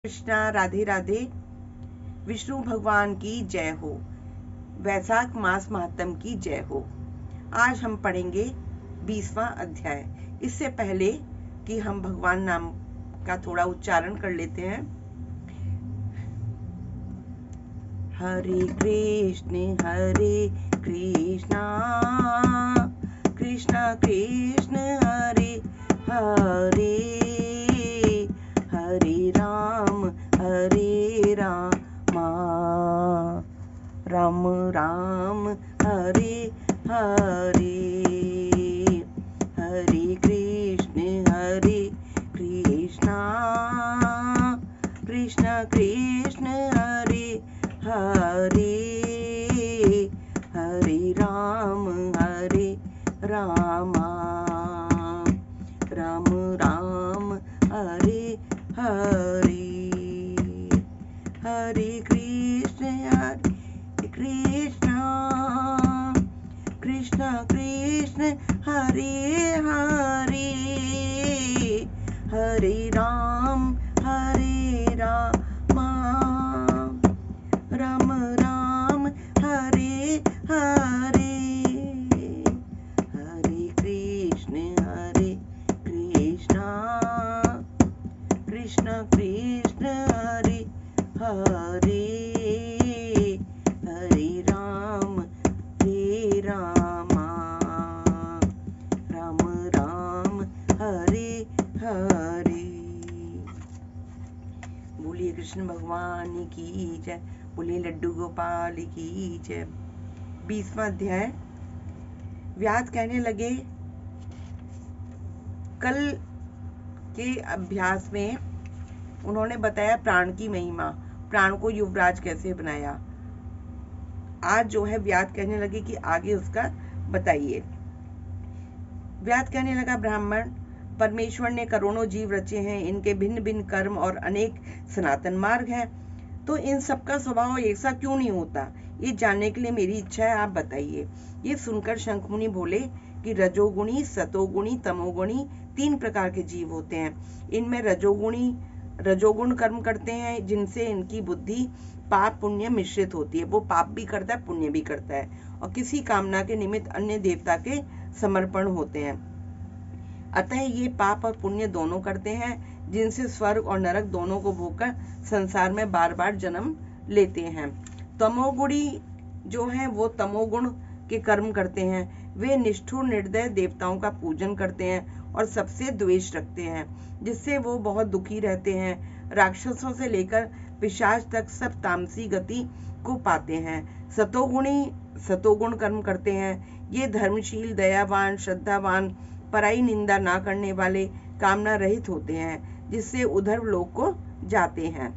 कृष्णा, राधे राधे। विष्णु भगवान की जय हो। वैशाख मास महात्म की जय हो। आज हम पढ़ेंगे 20वां अध्याय। इससे पहले कि हम भगवान नाम का थोड़ा उच्चारण कर लेते हैं। हरे कृष्ण कृष्णा कृष्णा कृष्ण हरे हरे, हरे राम राम राम हरे हरे, हरे कृष्ण कृष्ण कृष्ण हरे हरे, हरे राम राम राम हरे हरे, हरे कृष्ण कृष्ण कृष्ण हरे हरे, हरे राम राम राम हरे हरे, हरे कृष्ण कृष्ण कृष्ण हरे हरे, हरे राम राम हरे हरे। बोलिए कृष्ण भगवान की जय, बोलिए लड्डू गोपाल की जय। 20वां अध्याय। व्यास कहने लगे, कल के अभ्यास में उन्होंने बताया प्राण की महिमा, प्राण को युवराज कैसे बनाया। आज जो है व्यास कहने लगे कि आगे उसका बताइए। व्यास कहने लगा, ब्राह्मण, परमेश्वर ने करोड़ों जीव रचे हैं, इनके भिन्न भिन्न कर्म और अनेक सनातन मार्ग हैं, तो इन सबका स्वभाव एक सा क्यों नहीं होता, ये जानने के लिए मेरी इच्छा है, आप बताइए। ये सुनकर शंखमुनि बोले कि रजोगुणी, सतोगुणी, तमोगुणी 3 प्रकार के जीव होते हैं। इनमें रजोगुण कर्म करते हैं, जिनसे इनकी बुद्धि पाप पुण्य मिश्रित होती है। वो पाप भी करता है, पुण्य भी करता है, और किसी कामना के निमित्त अन्य देवता के समर्पण होते हैं। अतः ये पाप और पुण्य दोनों करते हैं, जिनसे स्वर्ग और नरक दोनों को भोगकर संसार में बार बार जन्म लेते हैं। तमोगुणी जो हैं वो तमोगुण के कर्म करते हैं। वे निष्ठुर निर्दय देवताओं का पूजन करते हैं और सबसे द्वेष रखते हैं, जिससे वो बहुत दुखी रहते हैं। राक्षसों से लेकर पिशाच तक सब तामसी गति को पाते हैं। सतोगुण कर्म करते हैं। ये धर्मशील, दयावान, श्रद्धावान, पराई निंदा ना करने वाले, कामना रहित होते हैं, जिससे उधर लोक को जाते हैं।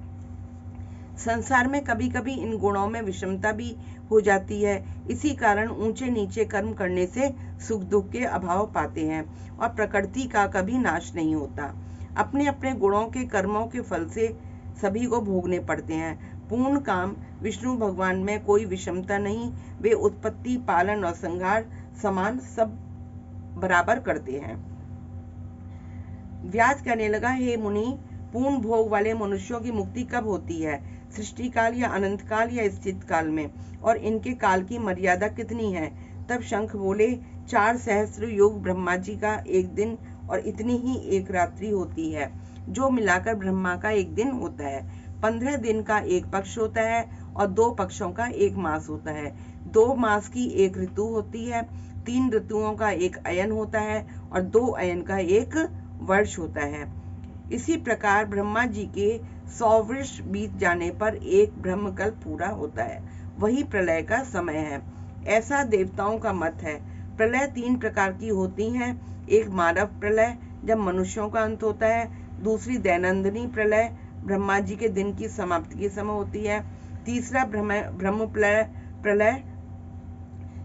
संसार में कभी कभी इन गुणों में विषमता भी हो जाती है, इसी कारण ऊंचे नीचे कर्म करने से सुख दुख के अभाव पाते हैं और प्रकृति का कभी नाश नहीं होता। अपने अपने गुणों के कर्मों के फल से सभी को भोगने पड़ते हैं। पूर्ण काम विष्णु भगवान में कोई विषमता नहीं, वे उत्पत्ति, पालन और संहार समान सब बराबर करते हैं। व्यास कहने लगा, हे मुनि, पूर्ण भोग वाले मनुष्यों की मुक्ति कब होती है, सृष्टि काल या अनंत काल या स्थित काल में, और इनके काल की मर्यादा कितनी है। तब शंख बोले, 4 सहस्त्र युग ब्रह्मा जी का एक दिन और इतनी ही एक रात्रि होती है, जो मिलाकर ब्रह्मा का एक दिन होता है। 15 दिन का एक पक्ष होता है और 2 पक्षों का एक मास होता है। 2 मास की एक ऋतु होती है, 3 ऋतुओं का एक अयन होता है और 2 अयन का एक वर्ष होता है। इसी प्रकार ब्रह्मा जी के 100 वर्ष बीत जाने पर एक ब्रह्मकल्प पूरा होता है, वही प्रलय का समय है, ऐसा देवताओं का मत है। प्रलय 3 प्रकार की होती हैं। एक मानव प्रलय, जब मनुष्यों का अंत होता है। दूसरी दैनंदिनी प्रलय, ब्रह्मा जी के दिन की समाप्ति के समय होती है। तीसरा ब्रह्म प्रलय,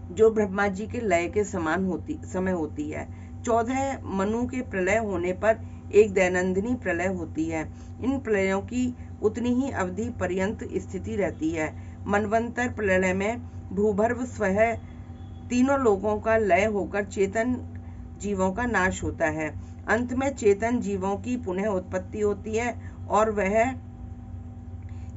जो ब्रह्मा जी के लय के समान समय होती है। 14 मनु के प्रलय होने पर एक दैनंदिनी प्रलय होती है। इन प्रलयों की उतनी ही अवधि पर्यंत स्थिति रहती है। मनवंतर प्रलय में भूभर्व स्वयं तीनों लोगों का लय होकर चेतन जीवों का नाश होता है। अंत में चेतन जीवों की पुनः उत्पत्ति होती है और वह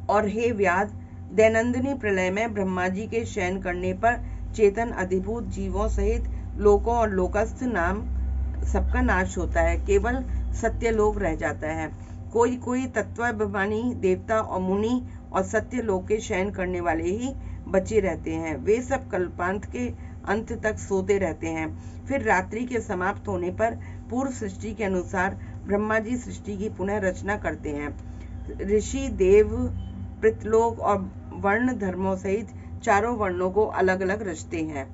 और हे व्याध, दैनंदिनी प्रलय में ब्रह्मा जी के शयन करने पर चेतन अधिभूत जीवों सहित लोकों और लोकस्थ नाम सबका नाश होता है, केवल सत्य लोक रह जाता है। कोई कोई तत्वाभिमानी देवता और मुनि और सत्य लोक के शयन करने वाले ही बचे रहते हैं। वे सब कल्पांत के अंत तक सोते रहते हैं। फिर रात्रि के समाप्त होने पर पूर्व सृष्टि के अनुसार ब्रह्मा जी सृष्टि की पुनः रचना करते हैं। ऋषि, देव, पृथलोक और वर्ण धर्मों सहित चारों वर्णों को अलग अलग रचते हैं।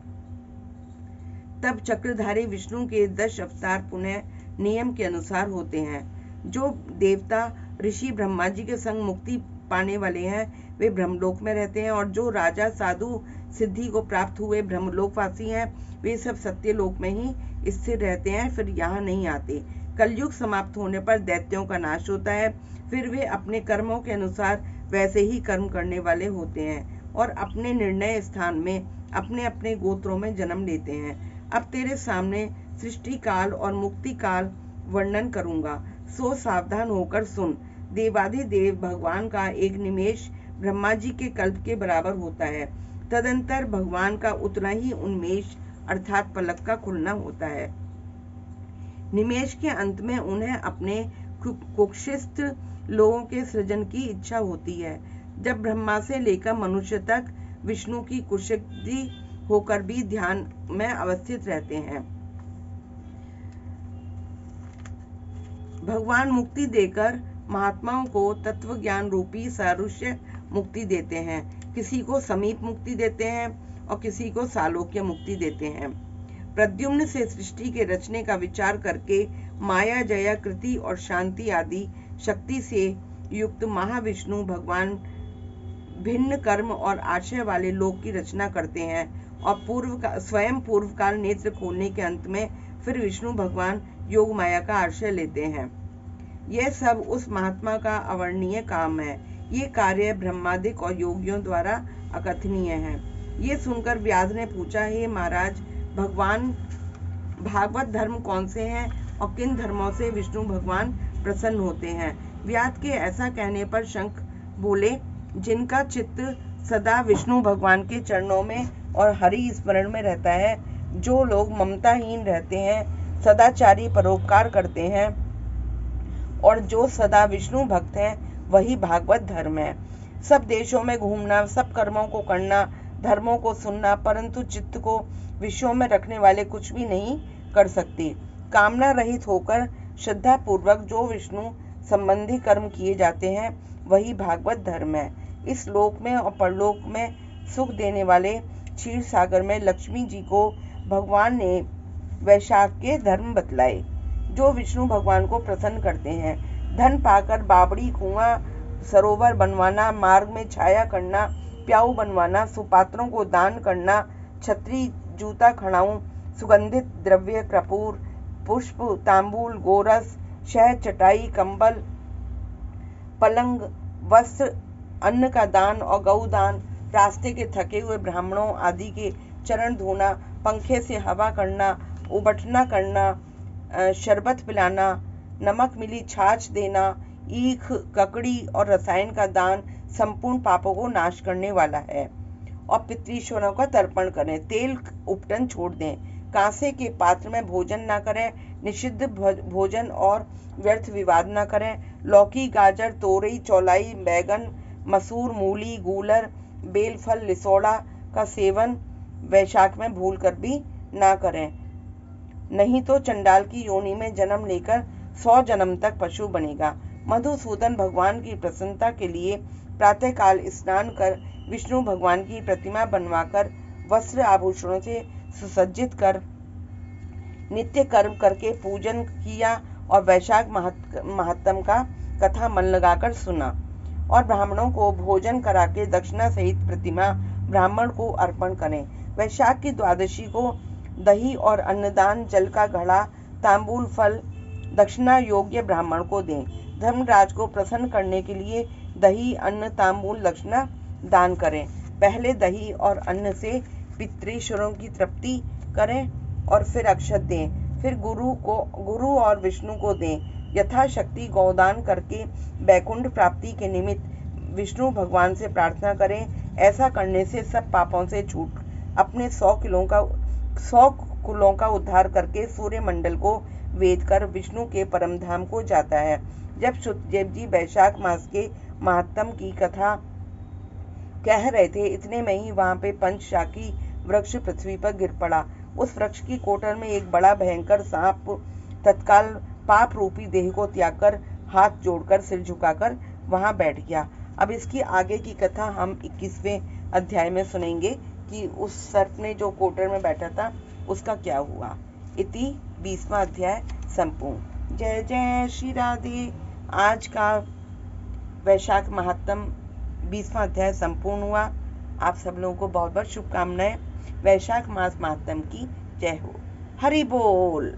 तब चक्रधारी विष्णु के 10 अवतार पुनः नियम के अनुसार होते हैं। जो देवता ऋषि ब्रह्मा जी के संग मुक्ति पाने वाले हैं वे ब्रह्मलोक में रहते हैं, और जो राजा, साधु, सिद्धि को प्राप्त हुए ब्रह्मलोकवासी हैं वे सब सत्यलोक में ही स्थिर रहते हैं, फिर यहाँ नहीं आते। कलयुग समाप्त होने पर दैत्यों का नाश होता है, फिर वे अपने कर्मों के अनुसार वैसे ही कर्म करने वाले होते हैं और अपने निर्णय स्थान में अपने अपने गोत्रों में जन्म लेते हैं। अब तेरे सामने सृष्टि काल और मुक्ति काल वर्णन करूंगा, सो सावधान होकर सुन। देवाधिदेव भगवान का एक निमेष ब्रह्मा जी के कल्प के बराबर होता है। तदंतर भगवान का उतना ही उन्मेष अर्थात पलक का खुलना होता है। निमेष के अंत में उन्हें अपने कुक्षिस्थ लोगों के सृजन की इच्छा होती है। जब ब्रह्मा से लेकर मनुष्य तक विष्णु की कुशक्ति होकर भी ध्यान में अवस्थित रहते हैं। भगवान मुक्ति देकर महात्माओं को तत्व ज्ञान रूपी सारुष्य मुक्ति देते हैं। किसी को समीप मुक्ति देते हैं और किसी को सालोक्य मुक्ति देते हैं। प्रद्युम्न से सृष्टि के रचने का विचार करके माया, जया, कृति और शांति आदि शक्ति से युक्त महाविष्णु भगवान भिन्न कर्म और आशय वाले लोक की रचना करते हैं और स्वयं पूर्वकाल नेत्र खोलने के अंत में फिर विष्णु भगवान योग माया का आश्रय लेते हैं। यह सब उस महात्मा का अवर्णनीय काम है। ये कार्य ब्रह्मादिक और योगियों द्वारा अकथनीय है। ये सुनकर व्याध ने पूछा, हे महाराज, भगवान भागवत धर्म कौन से हैं और किन धर्मों से विष्णु भगवान प्रसन्न होते हैं? व्याध के ऐसा कहने पर शंख बोले, जिनका चित्त सदा विष्णु भगवान के चरणों में और हरि स्मरण में रहता है, जो लोग ममताहीन रहते हैं, सदाचारी परोपकार करते हैं और जो सदा विष्णु भक्त हैं, वही भागवत धर्म है। सब देशों में घूमना, सब कर्मों को करना, धर्मों को सुनना, परंतु चित्त को विषयों में रखने वाले कुछ भी नहीं कर सकते। कामना रहित होकर श्रद्धा पूर्वक जो विष्णु संबंधी कर्म किए जाते हैं, वही भागवत धर्म है। इस लोक में और परलोक में सुख देने वाले क्षीर सागर में लक्ष्मी जी को भगवान ने वैशाख के धर्म बतलाए, जो विष्णु भगवान को प्रसन्न करते हैं। धन पाकर बावड़ी, कुआं, सरोवर बनवाना, मार्ग में छाया करना, प्याऊ बनवाना, सुपात्रों को दान करना, छतरी, जूता, खड़ाऊं, सुगंधित द्रव्य, कपूर, पुष्प, तांबूल, गोरस, शहद, चटाई, कंबल, पलंग, वस्त्र, अन्न का दान और गौदान, रास्ते के थके हुए ब्राह्मणों आदि के चरण धोना, पंखे से हवा करना, उबटना करना, शरबत पिलाना, नमक मिली छाछ देना, ईख, ककड़ी और रसायन का दान संपूर्ण पापों को नाश करने वाला है। और पितृश्वरों का तर्पण करें, तेल उपटन छोड़ दें, कांसे के पात्र में भोजन न करें, निषिद्ध भोजन और व्यर्थ विवाद न करें, लौकी, गाजर, तोरई, चौलाई, बैगन, मसूर, मूली, गूलर, बेलफल, लिसोड़ा का सेवन वैशाख में भूल कर भी ना करें, नहीं तो चंडाल की योनि में जन्म लेकर 100 जन्म तक पशु बनेगा। मधुसूदन भगवान की प्रसन्नता के लिए प्रातःकाल स्नान कर विष्णु भगवान की प्रतिमा बनवाकर वस्त्र आभूषणों से सुसज्जित कर नित्य कर्म करके पूजन किया और वैशाख महात्म का कथा मन लगाकर सुना और ब्राह्मणों को भोजन करा के दक्षिणा सहित प्रतिमा ब्राह्मण को अर्पण करें। वैशाख की द्वादशी को दही और अन्नदान, जल का घड़ा, तांबूल, फल दक्षिणा योग्य ब्राह्मण को दें। धर्मराज को प्रसन्न करने के लिए दही, अन्न, तांबूल दक्षिणा दान करें। पहले दही और अन्न से पितृश्वरों की तृप्ति करें और फिर अक्षत दें, फिर गुरु और विष्णु को दें। यथाशक्ति गौदान करके वैकुंठ प्राप्ति के निमित्त विष्णु भगवान से प्रार्थना करें। ऐसा करने से सब पापों से छूट अपने 100 कुलों का उद्धार करके सूर्य मंडल को वेद कर विष्णु के परम धाम को जाता है। जब शुद्धदेव जी वैशाख मास के महात्म की कथा कह रहे थे, इतने में ही वहां पे पंचशाखी वृक्ष पृथ्वी पर गिर पड़ा। उस वृक्ष की कोटर में एक बड़ा भयंकर सांप तत्काल पाप रूपी देह को त्याग कर हाथ जोड़कर सिर झुकाकर वहां बैठ गया। अब इसकी आगे की कथा हम 21वें अध्याय में सुनेंगे कि उस सर्प ने जो कोटर में बैठा था उसका क्या हुआ। इति 20वां अध्याय संपूर्ण। जय जय श्री राधे। आज का वैशाख महात्म 20वां अध्याय संपूर्ण हुआ। आप सब लोगों को बहुत बहुत शुभकामनाएं। वैशाख मास महात्म की जय हो। हरि बोल।